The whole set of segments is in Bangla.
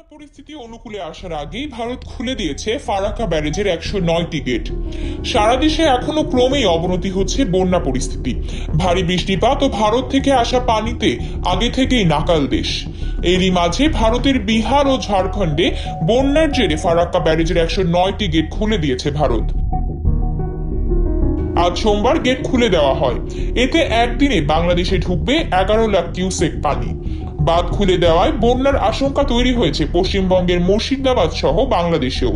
পরিস্থিতি অনুকূলে আসার আগেই ভারত খুলে দিয়েছে ফারাক্কা ব্যারেজের 109টি গেট। সারা দেশে এখনো ক্রমেই অবনতি হচ্ছে বন্যা পরিস্থিতি। ভারী বৃষ্টিপাত ও ভারত থেকে আসা পানিতে আগে থেকেই নাকাল দেশ। এরই মাঝে ভারতের বিহার ও ঝাড়খণ্ডে বন্যার জেরে ফারাক্কা ব্যারেজের 109টি গেট খুলে দিয়েছে ভারত। আজ সোমবার গেট খুলে দেওয়া হয়। এতে একদিনে বাংলাদেশে ঢুকবে 11 লাখ কিউসেক পানি। বাঁধ খুলে দেওয়ায় বন্যার আশঙ্কা তৈরি হয়েছে পশ্চিমবঙ্গের মুর্শিদাবাদ সহ বাংলাদেশেও।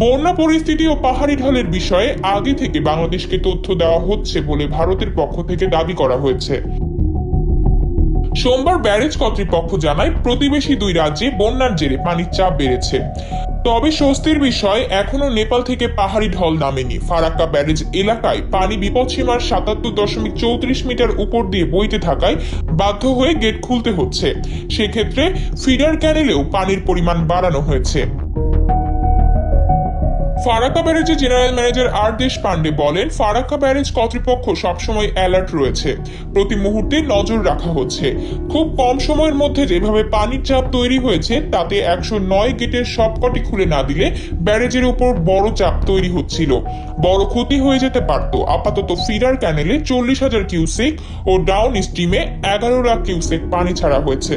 বন্যা পরিস্থিতি ও পাহাড়ি ঢলের বিষয়ে আগে থেকে বাংলাদেশকে তথ্য দেওয়া হচ্ছে বলে ভারতের পক্ষ থেকে দাবি করা হয়েছে। সোমবার ব্যারেজ কর্তৃপক্ষ জানায়, প্রতিবেশী দুই রাজ্যে বন্যার জেরে পানির চাপ বেড়েছে। তবে স্বস্তির বিষয়, এখনো নেপাল থেকে পাহাড়ি ঢল নামেনি। ফারাক্কা ব্যারেজ এলাকায় পানি বিপদসীমার 77.34 মিটার উপর দিয়ে বইতে থাকায় বাধ্য হয়ে গেট খুলতে হচ্ছে। সেক্ষেত্রে ফিডার ক্যানেলেও পানির পরিমাণ বাড়ানো হয়েছে। ফারাক্কা ব্যারেজের জেনারেল ম্যানেজার আর দেশপান্ডে বলেন, ফারাক্কা ব্যারেজ কর্তৃপক্ষ সবসময় অ্যালার্ট রয়েছে, প্রতি মুহূর্তে নজর রাখা হচ্ছে। খুব কম সময়ের মধ্যে যেভাবে পানির চাপ তৈরি হয়েছে তাতে 109 গেটের সবকটি খুলে না দিলে ব্যারেজের উপর বড় চাপ তৈরি হচ্ছিল, বড় ক্ষতি হয়ে যেতে পারত। আপাতত ফিডার ক্যানেলে 40,000 কিউসেক ও ডাউন স্ট্রিমে 11 লাখ কিউসেক পানি ছাড়া হয়েছে।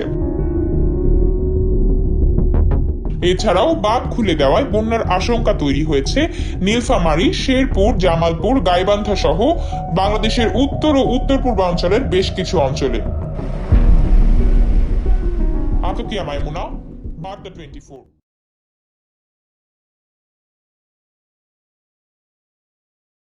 এছাড়াও বাঁধ খুলে দেওয়ায় বন্যার আশঙ্কা তৈরি হয়েছে নীলফামারী, শেরপুর, জামালপুর, গাইবান্ধা সহ বাংলাদেশের উত্তর ও উত্তর পূর্বাঞ্চলের বেশ কিছু অঞ্চলে। আতকিয়া মাইমুনা, বার্তা 24।